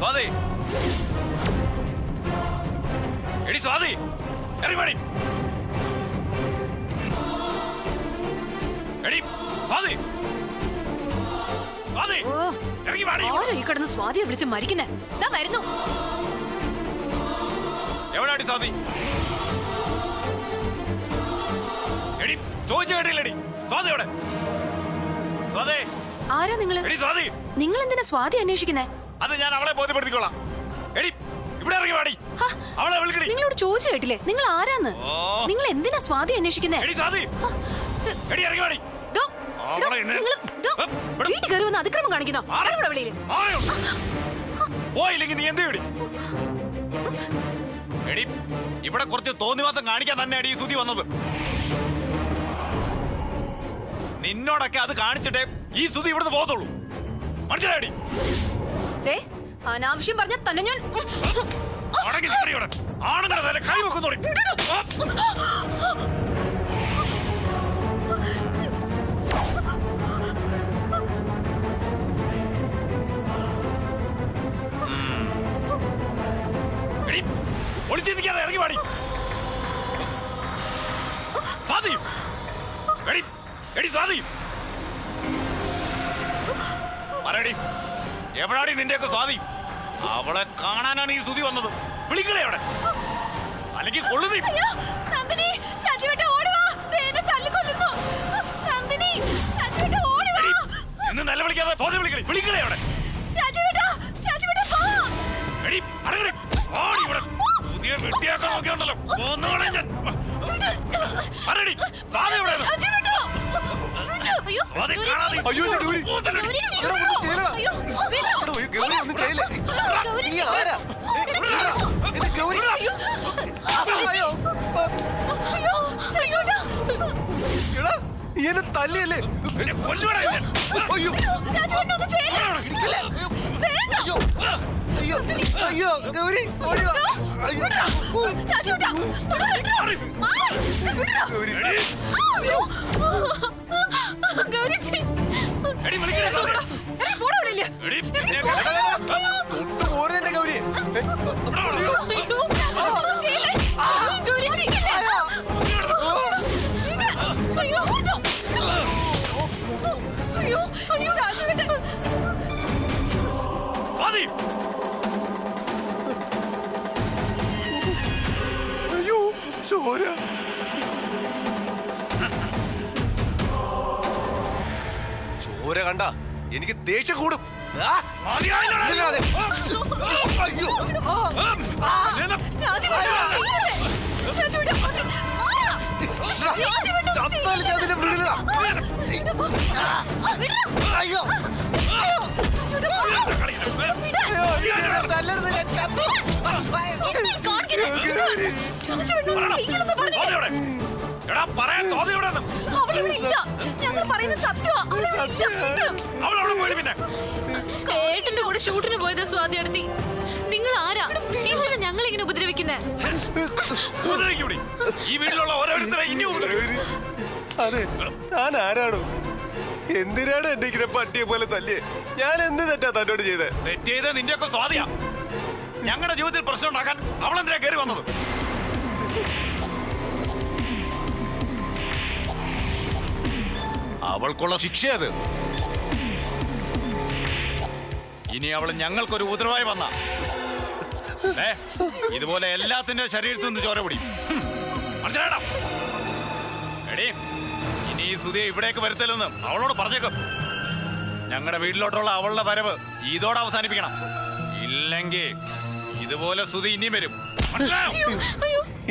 സ്വാതി എടി സ്വാതി ഇറങ്ങി വാടി എടി സ്വാതി സ്വാതി ഇറങ്ങി വാടി ആരോ ഈ കിടന്ന് സ്വാതിയെ വിളിച്ച് മരിക്കുന്നേ ദാ വരുന്നു എവിടാടി സ്വാതി എടി ചോദിച്ചു കേട്ടില്ലടി സ്വാതി എവിടെ സ്വാതി ആരാ നിങ്ങള് എടി സ്വാതി നിങ്ങൾ എന്തിനാ സ്വാതി അന്വേഷിക്കുന്നേ അത് ഞാൻ അവളെ ബോധ്യപ്പെടുത്തിക്കോളാം എടി ഇവിടെ ഇറങ്ങി വാടി അവളെ വിളിക്കടി നിങ്ങളോട് ചോദിച്ചു കേട്ടില്ലേ നിങ്ങൾ ആരാന്ന് നിങ്ങൾ എന്തിനാ സ്വാതി അന്വേഷിക്കുന്നേ എടി സ്വാതി എടി ഇറങ്ങി വാടി വീട്ടിൽ കയറി വന്ന് അതിക്രമം കാണിക്കുന്നോ പോയില്ലെങ്കിൽ നീ എന്ത് ചെയ്യടി എടി ഇവിടെ കുറച്ച് തോന്നിവാസം കാണിക്കാൻ തന്നെ അടി സുതി വന്നത് നിന്നോടൊക്കെ അത് കാണിച്ചിട്ടേ ഈ സുതി ഇവിടുന്ന് പോകത്തുള്ളൂ മനസ്സിലായടി അനാവശ്യം പറഞ്ഞ തന്നെ ഞാൻ ആണുങ്ങളുടെ നേരെ കൈ വെക്കുന്നോടി ഒളിച്ചിരിക്കാതെ ഇറങ്ങി പാടി സാധിയും എടി സാധിയും പറയടി എവിടാടി നിന്റെയൊക്കെ സ്വാതി അവളെ കാണാനാണ് ഈ സുതി വന്നത് വിളിക്കളെ അവിടെ അല്ലെങ്കിൽ കൊള്ളുന്നീ ഇന്ന് നല്ല വിളിക്കാതെ തോന്നി വിളിക്കളെ വിളിക്കളെ അവിടെ എടി അടങ്ങടി ഓടി ഇവിടെ പുതിയ വെട്ടിയാക്കാൻ നോക്കിയുണ്ടല്ലോ ഒന്നുകൂടെ ഞാൻ പറയടി സാധനം എവിടെ തല്ലിയല്ലേ അയ്യോ ഗൗരി ഗൗരി അയ്യോ ചോര ചോര കണ്ട എനിക്ക് ദേഷ്യം കൂടും അയ്യോ അയ്യോ ഏട്ടന്റെ കൂടെ ഷൂട്ടിന് പോയത് സ്വാതി അടുത്തി നിങ്ങൾ ആരാ എന്തിനാ ഞങ്ങൾ ഇങ്ങനെ ഉപദ്രവിക്കുന്നേ ഈ വീട്ടിലുള്ള ഓരോരുത്തരെ ഇനി അതെ ഞാൻ ആരാണോ എന്തിനാണ് എന്റെ ഇങ്ങനെ പട്ടിയെ പോലെ തല്ലിയേ ഞാൻ എന്ത് തെറ്റാ തന്നോട് ചെയ്തേ തെറ്റ് ചെയ്ത് നിന്റെയൊക്കെ സ്വാതിയാ ഞങ്ങളുടെ ജീവിതത്തിൽ പ്രശ്നം ഉണ്ടാക്കാൻ അവളെന്തിനാ കയറി വന്നത് അവൾക്കുള്ള ശിക്ഷയത് ഇനി അവൾ ഞങ്ങൾക്കൊരു ഉത്തരവായി വന്ന ഇതുപോലെ എല്ലാത്തിന്റെ ശരീരത്തിൽ നിന്ന് ചോര പിടിയും മനസ്സിലായിടാം എടീ ഇനി ഈ സുധിയെ ഇവിടേക്ക് വരുത്തലെന്ന് അവളോട് പറഞ്ഞേക്കും ഞങ്ങളുടെ വീട്ടിലോട്ടുള്ള അവളുടെ വരവ് ഇതോടെ അവസാനിപ്പിക്കണം ഇല്ലെങ്കിൽ ഇതുപോലെ സുധി ഇനിയും വരും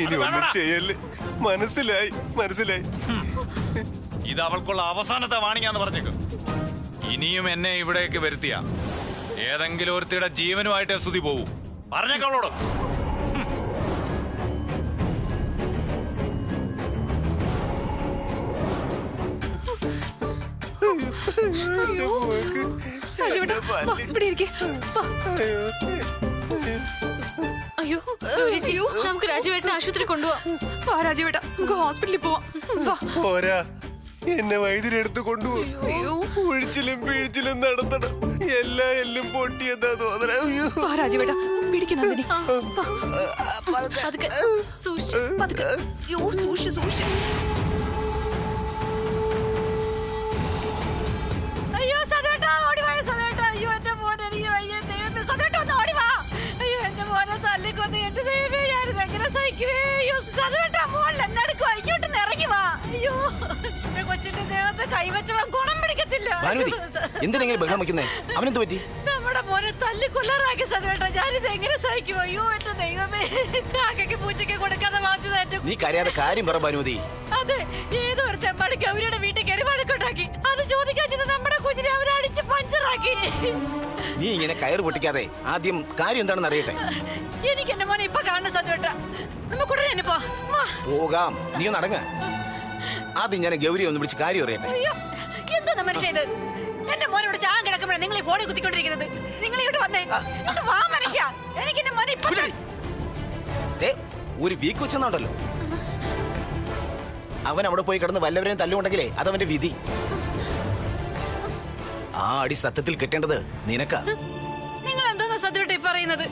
ഇനി ഒന്നും ചെയ്യല്ലേ മനസ്സിലായി മനസ്സിലായി ഇത് അവൾക്കുള്ള അവസാനത്തെ വാണിങ്ങാന്ന് പറഞ്ഞേക്കും ഇനിയും എന്നെ ഇവിടേക്ക് വരുത്തിയ ഏതെങ്കിലും ഒരുത്തിയുടെ ജീവനുമായിട്ട് സുധി പോവും പറഞ്ഞേക്കവളോട് അയ്യോ നമുക്ക് രാജുവേട്ടനെ ആശുപത്രി കൊണ്ടുപോവാം രാജുവേട്ട നമുക്ക് ഹോസ്പിറ്റലിൽ പോവാം പോരാ എന്നെ വൈദ്യുരെടുത്ത് കൊണ്ടുപോകും. ഒഴിച്ചിലും പിഴിച്ചിലും നടത്തണം. എല്ലാ എല്ലും പൊട്ടിയെന്നാ തോന്നണ. അയ്യോ രാജുവേട്ടാ പിടിക്ക് നന്ദിനി. പതുക്കെ സൂക്ഷിച്ച്, പതുക്കെ. അയ്യോ സൂക്ഷിച്ച് സൂക്ഷിച്ച്. അയ്യോ സദേട്ടാ ഓടി വാ സദേട്ടാ. അയ്യോ എന്റെ മോനെ എനിക്ക് വയ്യ ദൈവമേ. സദേട്ടാ ഒന്ന് ഓടി വാ. അയ്യോ എന്റെ മോനെ തല്ലിക്കൊന്ന് എന്റെ ദൈവമേ ഞാനിത് എങ്ങനെ സഹിക്കുവേ. അയ്യോ സദേട്ടാ മോളിൽ എന്നെടുക്കുവാ. ഇങ്ങോട്ടൊന്ന് ഇറങ്ങി വാ. അയ്യോ എന്റെ കൊച്ചിന്റെ ദേഹത്ത് കൈവച്ചവൻ ഗുണം പിടിക്കത്തില്ല. എന്തിനെങ്കിലും ബഹളം വെക്കുന്നേ? അവനെന്ത് പറ്റി? നമ്മുടെ മോനെ തല്ലിക്കൊല്ലാറാക്കി സദേട്ടാ. ഞാനിത് എങ്ങനെ സഹിക്കും. അയ്യോ എന്റെ ദൈവമേ. കാക്കയ്ക്ക് പൂച്ചയ്ക്ക് കൊടുക്കാതെ വളർത്തിയതായിട്ടു. നീ കരയാതെ കാര്യം പറ ഭാനുമതി. അതെ ഏതോ ഒരു ചെമ്പാടി ഗൗരിയുടെ വീട്ടിൽ കയറി വഴക്കുണ്ടാക്കി. അത് ചോദിക്കാഞ്ഞത് നമ്മുടെ കുഞ്ഞിനെ അവരടിച്ച് പഞ്ചറാക്കി. നീ ഇങ്ങനെ കയറ് പൊട്ടിക്കാതെ ആദ്യം കാര്യം എന്താണെന്ന് അറിയട്ടെ. എനിക്ക് എന്റെ മോനെ ഇപ്പൊ കാണുന്ന സത്യോട്ട. നമുക്ക് ഉടനെ പോകാം. നീ ഒന്ന് അടങ്ങ്. ആദ്യം ഞാൻ ഗൗരിയെ ഒന്ന് വിളിച്ച് കാര്യം അറിയട്ടെ. അയ്യോ എന്താ മനുഷ്യ ഇത്. എന്റെ മോനോട് ചാൻ കിടക്കുമ്പോഴാണ് നിങ്ങൾ ഈ ഫോണിൽ കുത്തിക്കൊണ്ടിരിക്കുന്നത്. നിങ്ങൾ ഇങ്ങോട്ട് വന്നേ. ഇങ്ങോട്ട് വാ മനുഷ്യ. എനിക്ക് എന്റെ മോനെ ഇപ്പൊ ഒരു വീക്ക് വെച്ചെന്നുണ്ടല്ലോ. അവൻ അവിടെ പോയി കിടന്ന് വല്ലവരെയും തല്ലുകൊണ്ടെങ്കിലേ അതവന്റെ വിധി. ആ അടി സത്യത്തിൽ കിട്ടേണ്ടത് നിനക്കാ. നിങ്ങൾ എന്തോന്നാ സത്യോട്ട ഈ പറയുന്നത്?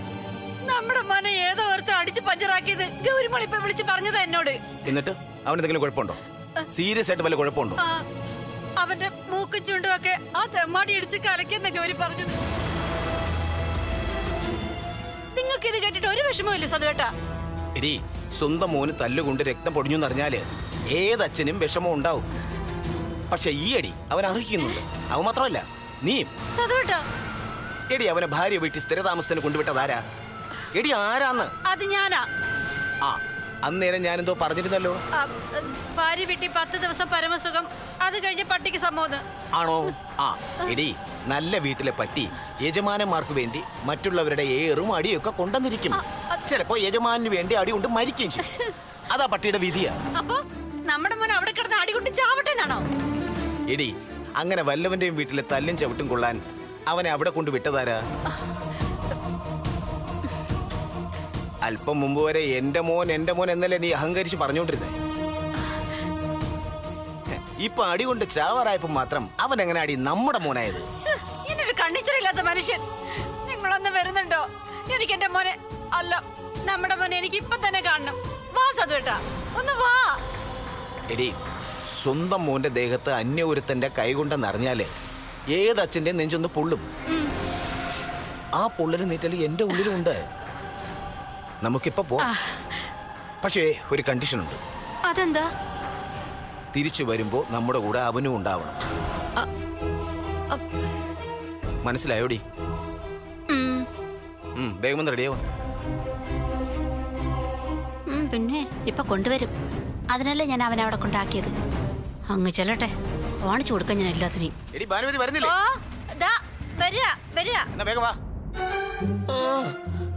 നമ്മുടെ മോനെ ഏതോ ഓർത്ത് അടിച്ച് പഞ്ചറാക്കിയത് ഗൗരിമോൾ ഇപ്പൊ വിളിച്ച് പറഞ്ഞത് എന്നോട്. എന്നിട്ട് അവനെന്തെങ്കിലും കുഴപ്പമുണ്ടോ? സീരിയസ് ആയിട്ട് വല്ല കുഴപ്പമുണ്ടോ? അവന്റെ മൂക്കും ചുണ്ടും ഒക്കെ ആ തെമ്മാടി ഇടിച്ച് കലക്കെന്ന ഗൗരി പറഞ്ഞത്. നിങ്ങൾക്ക് ഇത് കേട്ടിട്ട് ഒരു വിഷമമില്ല സതുവേട്ടാ? എടി സ്വന്തം മോന് തല്ലുകൊണ്ട് രക്തം പൊടിഞ്ഞു എന്നറിഞ്ഞാല് ഏതച്ഛനും വിഷമം ഉണ്ടാവും. പക്ഷെ ഈ അടി അവൻ അർഹിക്കുന്നുണ്ട്. അവൻ മാത്രമല്ല നീ. സതുവേട്ടാ എടി അവനെ ഭാര്യ വീട്ടിൽ സ്ഥിരതാമസത്തിന് കൊണ്ടുവിട്ടതാരാ? എടി ആരാന്ന്? അത് ഞാനാ. ആ അന്നേരം ഞാനെന്തോ പറഞ്ഞിരുന്നല്ലോ. ഭാര്യ വീട്ടിൽ 10 ദിവസം പരമസുഖം, അത് കഴിഞ്ഞ പട്ടിക്ക് സമ്മോന്ന്. ആണോ? ആ എടി നല്ല വീട്ടിലെ പട്ടി യജമാനന്മാർക്ക് വേണ്ടി മറ്റുള്ളവരുടെ ഏറും അടിയൊക്കെ കൊണ്ടുവന്നിരിക്കും. ചിലപ്പോ യജമാനു വേണ്ടി അടി കൊണ്ട് മരിക്കുകയും ചെയ്യും. അതാ പട്ടിയുടെ വിധിയാ. അപ്പൊ നമ്മുടെ മോൻ അവിടെ കിടന്ന് അടി കൊണ്ട് ചാവട്ടെ എന്നാണോ? എടി അങ്ങനെ വല്ലവന്റെയും വീട്ടിലെ തല്ലും ചവിട്ടും കൊള്ളാൻ അവനെ അവിടെ കൊണ്ട് വിട്ടതാരാ? അല്പം മുമ്പ് വരെ എന്റെ മോൻ എന്നല്ലേ നീ അഹങ്കരിച്ച് പറഞ്ഞുകൊണ്ടിരുന്നേ. ഇപ്പൊ അടി കൊണ്ട് ചാവാറായപ്പോ മാത്രം അവൻ എങ്ങനെ അടി നമ്മുടെ മോനായത്? ഇങ്ങനൊരു കണ്ണിച്ചറില്ലാത്ത മനുഷ്യൻ നിങ്ങളൊന്ന് വരുന്നുണ്ടോ? എനിക്ക് എന്റെ മോനെ അല്ല നമ്മുടെ മോനെ എനിക്ക് ഇപ്പൊ തന്നെ കാണണം. വാ സതുവേട്ടാ ഒന്ന് വാ. എടി സ്വന്തം മോന്റെ ദേഹത്ത് അന്യ ഒരുത്തന്റെ കൈകൊണ്ടെന്നറിഞ്ഞാല് ഏതച്ഛന്റെ നെഞ്ചൊന്ന് പൊള്ളും. ആ പൊള്ളല് നീറ്റല് എന്റെ ഉള്ളിലുണ്ട്. നമുക്കിപ്പോ പോ. പക്ഷേ ഒരു കണ്ടീഷൻ ഉണ്ട്. അതെന്താ? തിരിച്ചു വരുമ്പോ നമ്മുടെ കൂടെ അവനും ഉണ്ടാവണം. മനസ്സിലായോടി? വേഗം റെഡിയാവും. പിന്നെ ഇപ്പൊ കൊണ്ടുവരും. അതിനല്ലേ ഞാൻ അവനെ അവിടെ കൊണ്ടാക്കിയത്. അങ്ങ് ചെല്ലട്ടെ, കാണിച്ചു കൊടുക്കാൻ ഞാൻ എല്ലാത്തിനെയും. എടി ഭാനുമതി വരുന്നില്ലേ? എന്നാ വേഗം വാ.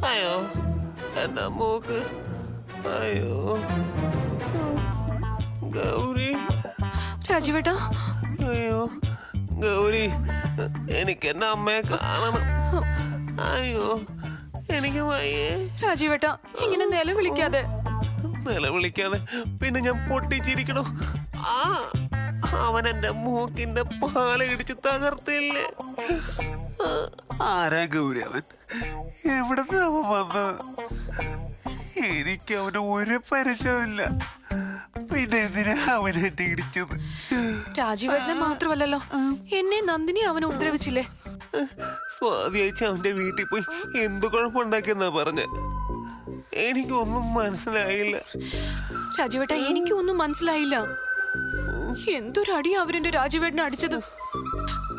അയ്യോ എന്നാ മൂക്ക്. അയ്യോ ഗൗരി. രാജുവേട്ടാ അയ്യോ ഗൗരി, എനിക്ക് എന്നെ അമ്മയെ കാണണം. അയ്യോ എനിക്ക് വയ്യേ. രാജുവേട്ടാ ഇങ്ങനെ നിലവിളിക്കാതെ. നിലവിളിക്കാതെ പിന്നെ ഞാൻ പൊട്ടിച്ചിരിക്കണോ? ആ അവൻ എന്റെ മൂക്കിന്റെ പാല ഇടിച്ച് തകർത്തില്ലേ. ആരാ ഗൗരി അവൻ? എവിടുന്ന് അവൻ വന്നത്? എനിക്ക് അവന് ഒരു പരിചയമില്ല. പിന്നെ എന്തിനാ അവൻ എന്നെ ഇടിച്ചത്? രാജുവേട്ടനെ മാത്രമല്ലല്ലോ എന്നെ നന്ദിനി അവനെ ഉപദ്രവിച്ചില്ലേ? സ്വാതി അയച്ച അവന്റെ വീട്ടിൽ പോയി എന്ത് കുഴപ്പമുണ്ടാക്കിയെന്നാ പറഞ്ഞ. എനിക്കൊന്നും മനസ്സിലായില്ല. രാജുവേട്ടാ എനിക്കും ഒന്നും മനസ്സിലായില്ല. എന്തൊരടി അവരെന്റെ രാജുവേട്ടനെ അടിച്ചത്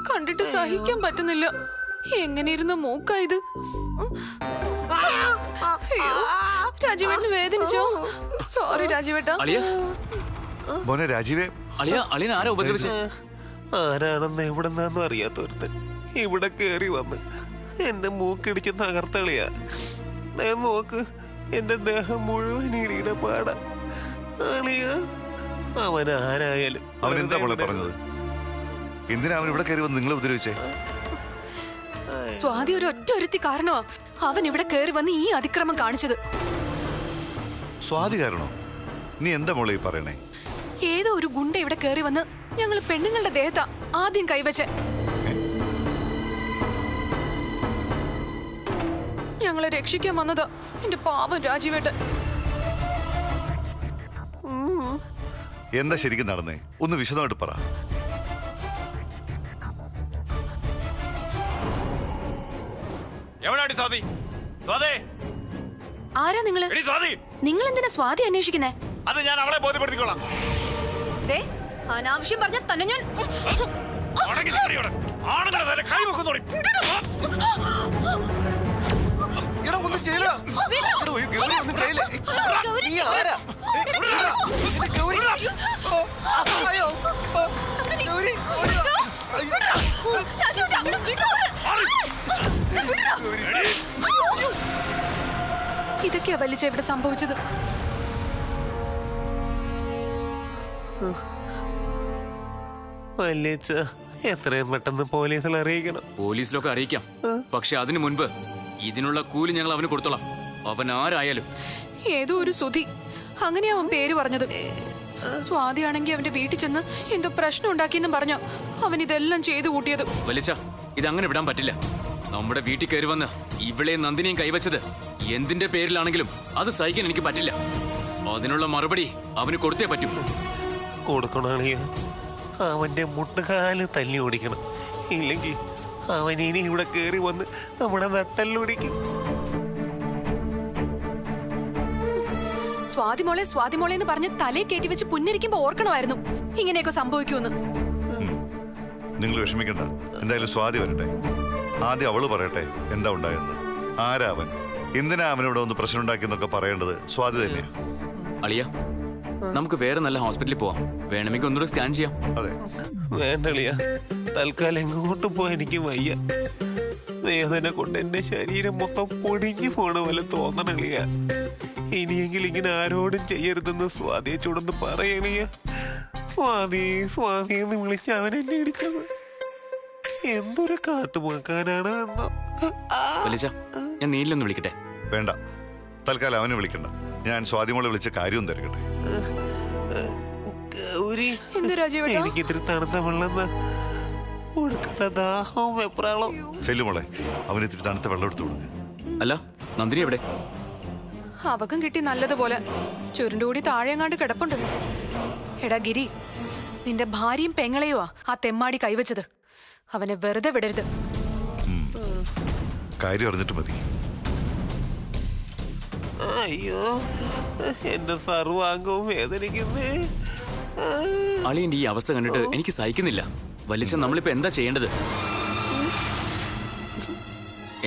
കണ്ടിട്ട് സഹിക്കാൻ പറ്റുന്നില്ല. എങ്ങനെയിരുന്ന മൂക്കായത്. രാജുവേട്ടന് വേദനിച്ചോ? സോറി രാജുവേട്ടാ. മോനെ രാജീവേ, ആരാണെന്ന് എവിടെന്നാന്നും അറിയാത്തൊരുത്തൻ ഇവിടെ കേറി വന്ന് എന്റെ മൂക്കിടിച്ച് തകർത്തളിയാ. നോക്ക് എന്റെ ദേഹം മുഴുവൻ ഇടിയുടെ പാട. അവൻ ആരായാലും അവൻ എന്താ മോളെ പറഞ്ഞത്? എന്തിനാ അവൻ ഇവിടെ കയറി വന്ന് നിങ്ങളെ ഉപദ്രവിച്ചേ? സ്വാതി ഒരു ഒറ്റ കാരണമാ അവൻ ഇവിടെ കയറി വന്ന് ഈ അതിക്രമം കാണിച്ചത്. സ്വാതി കാരണോ? നീ എന്താ മോളെ ഈ പറയണേ? ഏതോ ഒരു ഗുണ്ട ഇവിടെ കയറി വന്ന് ഞങ്ങൾ പെണ്ണുങ്ങളുടെ ദേഹത്താ ആദ്യം കൈവച്ചേ. ഞങ്ങളെ രക്ഷിക്കാൻ വന്നതാ എന്റെ പാവം രാജീവേട്ടൻ. എന്താ ശരിക്കും നടന്നേ? ഒന്ന് വിശദമായിട്ട് പറ. എവിടെയാടി സ്വാതി? സ്വാതി, ആരാ നിങ്ങള്? എടി സ്വാതി, നിങ്ങൾ എന്തിനാ സ്വാതി അന്വേഷിക്കുന്നേ? അത് ഞാൻ അവളെ ബോധ്യപ്പെടുത്തിക്കോളാം. ദേ, അനാവശ്യം പറഞ്ഞ തന്നെ ഞാൻ അടങ്ങി നിൽക്കടി അവിടെ. ആണുങ്ങളെ നേരെ കൈ വെക്കുന്നോടി. എടാ ഒന്നും ചെയ്യില്ല. എടാ, ഈ ഗൗരി ഒന്നും ചെയ്യില്ല. നീ ആരാ? ഗൗരി. അയ്യോ. ഗൗരി. ഇതൊക്കെയാ വലിച്ച ഇവിടെ സംഭവിച്ചത്. വല്യച്ഛ, എത്രയും പെട്ടെന്ന് പോലീസിൽ അറിയിക്കണം. പോലീസിലൊക്കെ അറിയിക്കാം, പക്ഷെ അതിനു മുൻപ് ഇതിനുള്ള കൂലി ഞങ്ങൾ അവന് കൊടുത്തോളാം. അവൻ ആരായാലും. ഏതോ ഒരു സുധി, അങ്ങനെയാ അവൻ പേര് പറഞ്ഞത്. സ്വാതിയാണെങ്കി അവന്റെ വീട്ടിൽ ചെന്ന് എന്തോ പ്രശ്നം ഉണ്ടാക്കിയെന്നും പറഞ്ഞ അവൻ ഇതെല്ലാം ചെയ്തു കൂട്ടിയത്. വലിച്ച ഇതങ്ങനെ വിടാൻ പറ്റില്ല. നമ്മുടെ വീട്ടിൽ കയറി വന്ന് ഇവളെ നന്ദിനിയും കൈവച്ചത് എന്തിന്റെ പേരിലാണെങ്കിലും അത് സഹിക്കാൻ എനിക്ക് പറ്റില്ല. അതിനുള്ള മറുപടി അവന് കൊടുത്തേ പറ്റൂ. കൊടുക്കണേ. അവന്റെ മുട്ടുകാല് തല്ലി ഓടിക്കണം. ഇല്ലെങ്കിൽ അവൻ ഇനി ഇവിടെ കയറി വന്ന് നമ്മുടെ നട്ടല്ലൊടിക്കും. സ്വാതിമോളെ സ്വാതിമോളെ എന്ന് പറഞ്ഞ് തലയെ കയറ്റി വെച്ച് പുന്നരിക്കുമ്പോ ഓർക്കണമായിരുന്നു ഇങ്ങനെയൊക്കെ സംഭവിക്കുമെന്ന്. നിങ്ങൾ വിഷമിക്കണ്ട. എന്തായാലും സ്വാതി വരട്ടെ. ആദ്യം അവള് പറയട്ടെ എന്താ ഉണ്ടായെന്ന്. ആരാ അവൻ, എന്തിനാ അവനോട് ഒന്ന് പ്രശ്നം ഉണ്ടാക്കിയെന്നൊക്കെ പറയേണ്ടത് സ്വാതി തന്നെയാ. അളിയ, നമുക്ക് വേറെ നല്ല ഹോസ്പിറ്റലിൽ പോവാം. വേണമെങ്കിൽ ഒന്നുകൂടെ സ്കാൻ ചെയ്യാം. അതെ. വേണ്ടളിയ, തൽക്കാലം എങ്ങോട്ടും പോവാൻ എനിക്ക് വയ്യ. വേദന കൊണ്ട് എന്റെ ശരീരം മൊത്തം പൊടിഞ്ഞു പോണ പോലെ തോന്നണളിയ. ഇനിയെങ്കിലും ഇങ്ങനെ ആരോടും ചെയ്യരുതെന്ന് സ്വാതിയോടൊന്ന് പറയണിയ. സ്വാതി സ്വാതി എന്ന് വിളിച്ച് അവൻ എന്നെ ഇടിച്ചത് എന്തൊരു കാട്ടുമാക്കാനാണ്. വലിച്ച, ഞാൻ നീലൊന്ന് വിളിക്കട്ടെ? വേണ്ട, തൽക്കാലം അവനെ വിളിക്കണ്ട. ഞാൻ സ്വാതിമോളെ വിളിച്ച കാര്യം തിരക്കട്ടെ. ഗൗരി, എന്ത് രാജീവേട്ടാ? എനിക്ക് ഇത്തിരി തണുത്ത വെള്ളം കൊടുക്കുന്ന ദാഹവും വെപ്രാളം. ചെല്ലുമോളെ, അവന് ഇത്തിരി തണുത്ത വെള്ളം എടുത്തു കൊടുക്ക്. അല്ല, നന്ദിനി എവിടെ? അവക്കും കിട്ടി നല്ലതുപോലെ. ചുരുണ്ടുകൂടി താഴെങ്ങാണ്ട് കിടപ്പുണ്ട്. എടാ ഗിരി, നിന്റെ ഭാര്യയും പെങ്ങളെയുവാ ആ തെമ്മാടി കൈവച്ചത്. അവനെ വെറുതെ വിടരുത്. കാര്യം അറിഞ്ഞിട്ട് മതി. അയ്യോ, എന്റെ സർവാംഗവും വേദനിക്കുന്നേ. അളിയന്റെ ഈ അവസ്ഥ കണ്ടിട്ട് എനിക്ക് സഹിക്കുന്നില്ല. വലിച്ച, നമ്മളിപ്പോ എന്താ ചെയ്യേണ്ടത്?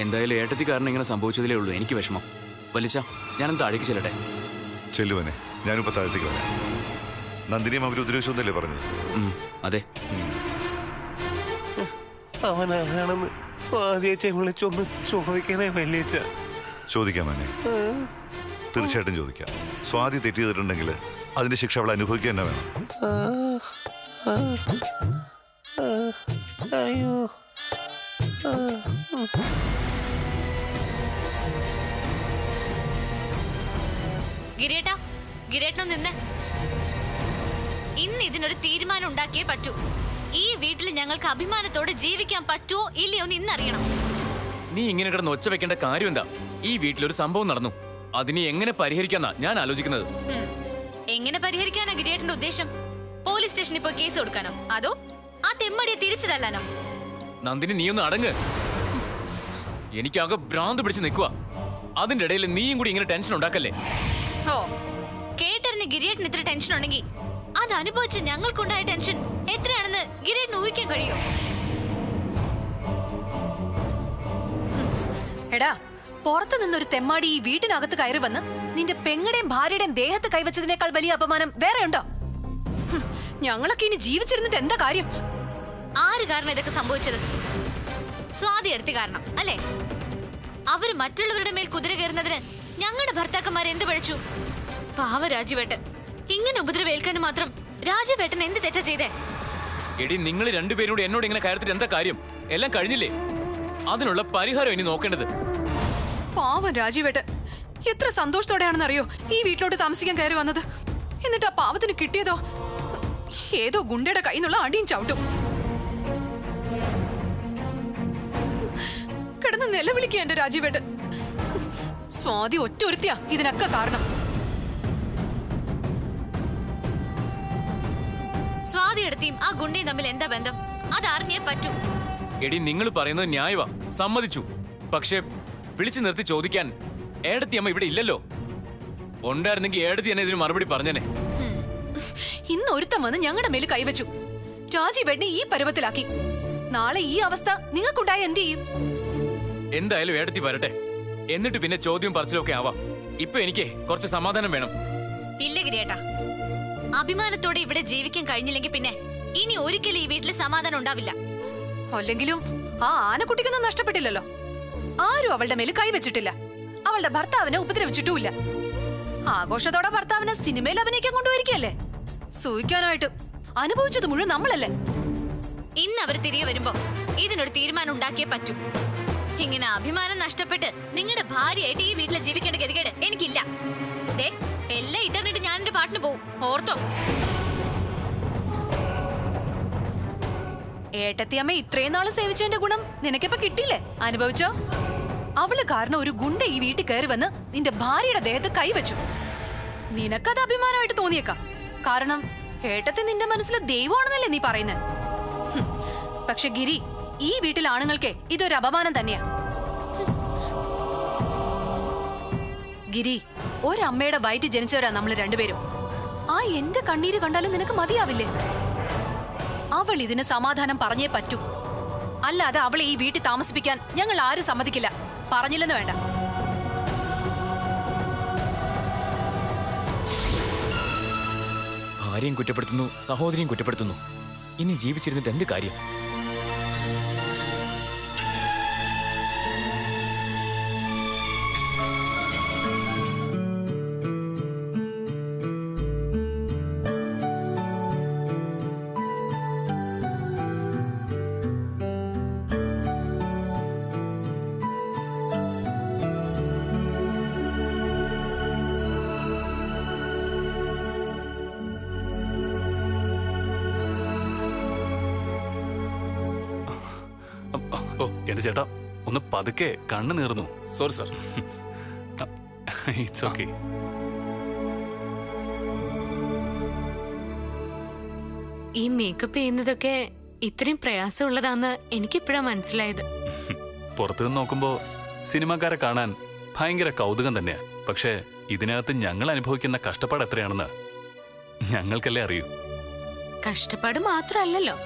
എന്തായാലും ഏട്ടത്തി കാരണം ഇങ്ങനെ സംഭവിച്ചതിലേ ഉള്ളൂ എനിക്ക് വിഷമം. വലിച്ച, ഞാനും താഴേക്ക് ചെല്ലട്ടെ? ചെല്ലുവനെ, ഞാനിപ്പോ താഴത്തേക്ക് വരാം. നന്ദിനിയും അവർ ഉദ്ദേശിച്ചൊന്നല്ലേ പറഞ്ഞത്? അതെ. അവനാരാണെന്ന് സ്വാതിയച്ച വിളിച്ചൊന്ന് ചോദിക്കണേ വല്യച്ച. ചോദിക്കാം മോനെ, തീർച്ചയായിട്ടും ചോദിക്കാം. സ്വാതി തെറ്റ് ചെയ്തിട്ടുണ്ടെങ്കിൽ അതിന്റെ ശിക്ഷ അവൾ അനുഭവിക്കുക തന്നെ വേണം. അയ്യോ, ഗിരിയേട്ടാ, ഗിരിയേട്ടനൊന്ന് നിന്നേ. ഇന്ന് ഇതിനൊരു തീരുമാനം ഉണ്ടാക്കിയേ പറ്റൂ. ഈ വീട്ടിൽ ഞങ്ങൾക്ക് അഭിമാനത്തോടെ ജീവിക്കാൻ പറ്റുമോ ഇല്ലയോ എന്ന് ഇന്നറിയണം. നീ ഇങ്ങനെ കിടന്ന് ഒച്ച വെക്കേണ്ട കാര്യം എന്താ? ഈ വീട്ടിലൊരു സംഭവം നടന്നു. അതിനെ എങ്ങനെ പരിഹരിക്കാന്നാ ഞാൻ ആലോചിക്കുന്നത്. എങ്ങനെ പരിഹരിക്കാനാ ഗിരിയേട്ടന്റെ ഉദ്ദേശം? പോലീസ് സ്റ്റേഷനിൽ പോയി കേസ് കൊടുക്കാനോ, അതോ ആ തെമ്മടിയെ തിരിച്ചു തല്ലാനോ? നന്ദിനി, നീ ഒന്ന് അടങ്ങ്. എനിക്കാകെ ഭ്രാന്ത് പിടിച്ച് നിൽക്കുക. അതിന്റെ ഇടയിൽ നീയും കൂടി ഇങ്ങനെ ടെൻഷൻ ഉണ്ടാക്കല്ലേ. ഓ, കേട്ടറിന് ഗിരിയേട്ടന് ഇത്ര ടെൻഷൻ ഉണ്ടെങ്കിൽ അത് അനുഭവിച്ച് ഞങ്ങൾക്കുണ്ടായ ടെൻഷൻ എത്രയാണെന്ന് ഗിരിയേട്ടന് ഊഹിക്കാൻ കഴിയോ? എടാ, പുറത്തു നിന്നൊരു തെമ്മാടി ഈ വീട്ടിനകത്ത് കയറി വന്ന് നിന്റെ പെങ്ങളുടെയും ഭാര്യയുടെയും ദേഹത്ത് കൈവച്ചതിനേക്കാൾ വലിയ അപമാനം വേറെ ഉണ്ടോ? ഞങ്ങളൊക്കെ ഇനി ജീവിച്ചിരുന്നിട്ട് എന്താ കാര്യം? ആര് കാരണം ഇതൊക്കെ സംഭവിച്ചത്? സ്വാതി എടുത്തി കാരണം അല്ലേ? അവര് മറ്റുള്ളവരുടെ മേൽ കുതിര കയറുന്നതിന് ഞങ്ങളുടെ ഭർത്താക്കന്മാർ എന്ത് പഴിച്ചു? പാവ രാജുവേട്ടൻ. ഇങ്ങനെ ഉപദ്രവേൽക്കാനും മാത്രം രാജുവേട്ടൻ എന്ത് തെറ്റാ ചെയ്തേ? എടി, നിങ്ങൾ രണ്ടുപേരോട് എന്നോട് ഇങ്ങനെ കയർത്തിട്ട് എന്താ കാര്യം? എല്ലാം കഴിഞ്ഞില്ലേ? അതിനുള്ള പരിഹാരം ഇനി നോക്കേണ്ടത്. പാവം രാജീവേട്ടൻ എത്ര സന്തോഷത്തോടെയാണെന്നറിയോ ഈ വീട്ടിലോട്ട് താമസിക്കാൻ കയറി വന്നത്. എന്നിട്ട് ആ പാവത്തിന് കിട്ടിയതോ ഏതോ ഗുണ്ടയുടെ കയ്യിൽ നിന്നുള്ള അടിയും ചവിട്ടും. കിടന്ന് നിലവിളിക്കുക എന്റെ രാജീവേട്ടൻ. സ്വാതി ഒറ്റ ഒരുത്തിയാ ഇതിനൊക്കെ കാരണം. സ്വാതി എടുത്തിയും ആ ഗുണ്ടയും തമ്മിൽ എന്താ ബന്ധം? അതറിഞ്ഞേ പറ്റൂ. എടി, നിങ്ങൾ പറയുന്നത് ന്യായവാ, സമ്മതിച്ചു. പക്ഷെ വിളിച്ചു നിർത്തി ചോദിക്കാൻ ഏടത്തിയമ്മ ഇവിടെ ഇല്ലല്ലോ. ഉണ്ടായിരുന്നെങ്കിൽ ഏടത്തി എന്നെ ഇതിന് മറുപടി പറഞ്ഞേനെ. ഇന്ന് ഒരുത്തം വന്ന് ഞങ്ങളുടെ മേല് കൈവച്ചു. രാജീവേട്ടനെ ഈ പരുവത്തിലാക്കി. നാളെ ഈ അവസ്ഥ നിങ്ങൾക്കുണ്ടായ എന്ത് ചെയ്യും? എന്തായാലും ഏടത്തി വരട്ടെ, എന്നിട്ട് പിന്നെ ചോദ്യവും പറച്ചിലൊക്കെ ആവാം. ഇപ്പൊ എനിക്ക് കുറച്ച് സമാധാനം വേണം. ഇല്ല ഗിരിയേട്ടാ, അഭിമാനത്തോടെ ഇവിടെ ജീവിക്കാൻ കഴിഞ്ഞില്ലെങ്കിൽ പിന്നെ ഇനി ഒരിക്കലും ഈ വീട്ടിൽ സമാധാനം ഉണ്ടാവില്ല. അല്ലെങ്കിലും ആ ആനക്കുട്ടിക്കൊന്നും നഷ്ടപ്പെട്ടില്ലല്ലോ. ആരും അവളുടെ മേല് കൈവച്ചിട്ടില്ല. അവളുടെ ഭർത്താവിനെ ഉപദ്രവിച്ചിട്ടുമില്ല. ആഘോഷത്തോടെ ഭർത്താവിനെ സിനിമയിൽ അഭിനയിക്കാൻ കൊണ്ടുപോയിരിക്കല്ലേ. സൂഹിക്കാനായിട്ട് അനുഭവിച്ചത് മുഴുവൻ നമ്മളല്ലേ. ഇന്ന് അവർ തിരികെ വരുമ്പോ ഇതിനൊരു തീരുമാനം ഉണ്ടാക്കിയേ പറ്റൂ. ഇങ്ങനെ അഭിമാനം നഷ്ടപ്പെട്ട് നിങ്ങളുടെ ഭാര്യയായിട്ട് ഈ വീട്ടിൽ ജീവിക്കേണ്ട ഗതികേട് എനിക്കില്ല. എല്ലാം ഇട്ടറിഞ്ഞിട്ട് ഞാൻ എന്റെ പാട്ടിന് പോവും, ഓർത്തോ? ഏട്ടത്തിയമ്മ ഇത്രയും നാള് സേവിച്ചതിന്റെ ഗുണം നിനക്കിപ്പോ കിട്ടിയില്ലേ? അനുഭവിച്ചോ? അവള് കാരണം ഒരു ഗുണ്ട ഈ വീട്ടിൽ കയറി വന്ന് നിന്റെ ഭാര്യയുടെ ദേഹത്ത് കൈവച്ചു. നിനക്കത് അഭിമാനമായിട്ട് തോന്നിയേക്കാം. കാരണം ഏട്ടത്തി നിന്റെ മനസ്സിൽ ദൈവമാണെന്നല്ലേ നീ പറയുന്നത്. പക്ഷെ ഗിരി, ഈ വീട്ടിൽ ആണുങ്ങൾക്ക് ഇതൊരു അപമാനം തന്നെയാ. ഗിരി, ഒരമ്മയുടെ വയറ്റിൽ ജനിച്ചവരാ നമ്മൾ രണ്ടുപേരും. ആ എന്റെ കണ്ണീര് കണ്ടാലും നിനക്ക് മതിയാവില്ലേ? അവൾ ഇതിന് സമാധാനം പറഞ്ഞേ പറ്റൂ. അല്ലാതെ അവളെ ഈ വീട്ടിൽ താമസിപ്പിക്കാൻ ഞങ്ങൾ ആരും സമ്മതിക്കില്ല. പറഞ്ഞില്ലെന്ന് വേണ്ട. ഭാര്യയും കുറ്റപ്പെടുത്തുന്നു, സഹോദരിയും കുറ്റപ്പെടുത്തുന്നു. ഇനി ജീവിച്ചിരുന്നിട്ട് എന്ത് കാര്യം? ഓ എന്റെ ചേട്ടാ, ഒന്ന് പതുക്കെ, കണ്ണ് നീർന്നു. Sorry sir. It's okay. ഈ മേക്കപ്പ് ചെയ്യുന്നതൊക്കെ ഇത്രയും പ്രയാസമുള്ളതാന്ന് എനിക്കിപ്പോഴാ മനസ്സിലായത്. പുറത്തുനിന്ന് നോക്കുമ്പോ സിനിമാക്കാരെ കാണാൻ ഭയങ്കര കൗതുകം തന്നെയാ. പക്ഷേ ഇതിനകത്ത് ഞങ്ങൾ അനുഭവിക്കുന്ന കഷ്ടപ്പാട് എത്രയാണെന്ന് ഞങ്ങൾക്കല്ലേ അറിയൂ. കഷ്ടപ്പാട് മാത്രമല്ലല്ലോ,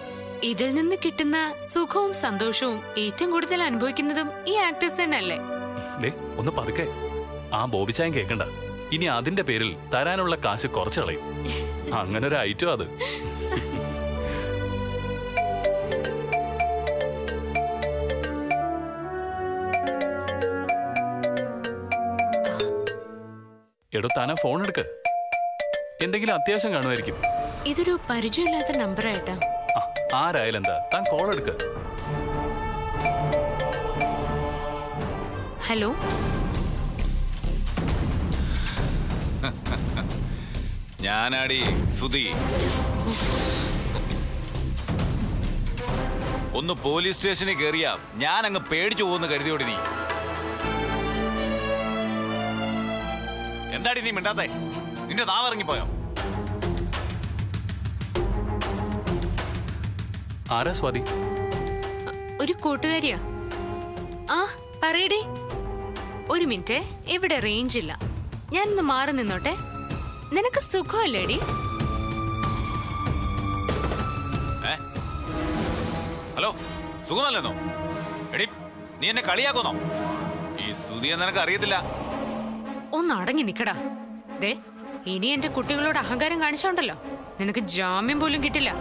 ഇതിൽ നിന്ന് കിട്ടുന്ന സുഖവും സന്തോഷവും ഏറ്റവും കൂടുതൽ അനുഭവിക്കുന്നതും ഈ ആക്ടേഴ്സ് തന്നെയല്ലേ. ഒന്ന് പതുക്കെ, ആ ബോബിച്ചായം കേൾക്കണ്ട. ഇനി അതിന്റെ പേരിൽ തരാനുള്ള കാശ് കുറച്ച് കളയും. അങ്ങനെ ഒരു ഐറ്റം അത്. എടോ, താനാ ഫോൺ എടുക്ക്. എന്തെങ്കിലും അത്യാവശ്യം കാണുമായിരിക്കും. ഇതൊരു പരിചയമില്ലാത്ത നമ്പറായിട്ടാ. ആരായാലും എന്താ, താൻ കോൾ എടുക്ക്. ഹലോ, ഞാനാടി സുധി. ഒന്ന് പോലീസ് സ്റ്റേഷനിൽ കയറിയാ ഞാൻ അങ്ങ് പേടിച്ചു പോകുന്ന കരുതിയോടി നീ. എന്താടി നീ മിണ്ടാത്തെ? നിന്റെ നാവിറങ്ങിപ്പോയോ? ആരാ സ്വാതി? ഒരു കൂട്ടുകാരിയാ. ആ പറയടേ. ഒരു മിനിറ്റ്, ഇവിടെ റേഞ്ച് ഇല്ല. ഞാനൊന്ന് മാറി നിന്നോട്ടെ. നിനക്ക് സുഖമല്ലേടി? ഹലോ, സുഖമല്ലെന്നോ? എടി, നീ എന്നെ കളിയാക്കുന്നോ? ഈ സുധിയെ നിനക്ക് അറിയത്തില്ല. ഒന്ന് അടങ്ങി നിക്കടാ. ദേ, ഇനി എന്റെ കുട്ടികളോട് അഹങ്കാരം കാണിച്ചോണ്ടല്ലോ, നിനക്ക് ജാമ്യം പോലും കിട്ടില്ല.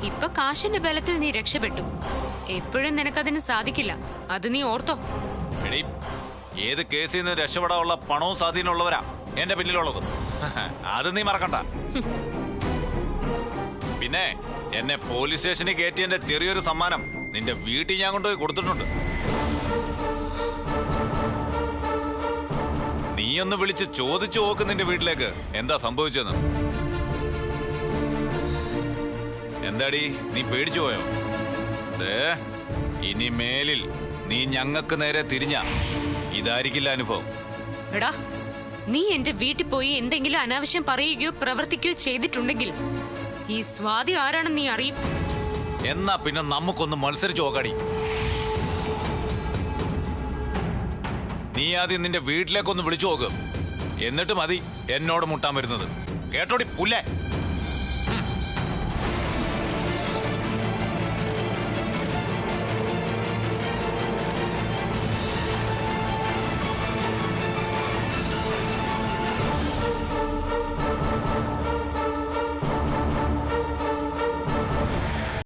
ഇപ്പൊ കാശിന്റെ ബലത്തിൽ നീ രക്ഷപ്പെട്ടു. എപ്പോഴും നിനക്കതിന് സാധിക്കില്ല, അത് നീ ഓർത്തോ. എടി, ഏത് കേസിൽ നിന്ന് രക്ഷപ്പെടാനുള്ള പണവും സ്വാധീനമുള്ളവരാ എന്റെ പിന്നിലുള്ളത്. അത് നീ മറക്കണ്ട. പിന്നെ എന്നെ പോലീസ് സ്റ്റേഷനിൽ കയറ്റിയതിന്റെ ചെറിയൊരു സമ്മാനം നിന്റെ വീട്ടിൽ ഞാൻ കൊണ്ടുപോയി കൊടുത്തിട്ടുണ്ട്. നീയൊന്ന് വിളിച്ച് ചോദിച്ചു നോക്ക് നിന്റെ വീട്ടിലേക്ക് എന്താ സംഭവിച്ചെന്ന്. എന്താടി നീ പേടിച്ചു പോയോ? ഇനി മേലിൽ നീ ഞങ്ങൾക്ക് നേരെ തിരിഞ്ഞ ഇതായിരിക്കില്ല അനുഭവം. എടാ, നീ എന്റെ വീട്ടിൽ പോയി എന്തെങ്കിലും അനാവശ്യം പറയുകയോ പ്രവർത്തിക്കുകയോ ചെയ്തിട്ടുണ്ടെങ്കിൽ ഈ സ്വാതി ആരാണെന്ന് നീ അറിയും. എന്നാ പിന്നെ നമുക്കൊന്ന് മത്സരിച്ചു നോക്കാടി. നീ ആദ്യം നിന്റെ വീട്ടിലേക്കൊന്ന് വിളിച്ചു നോക്ക്, എന്നിട്ട് മതി എന്നോട് മുട്ടാൻ വരുന്നത്. കേട്ടോടി പുല്ലേ.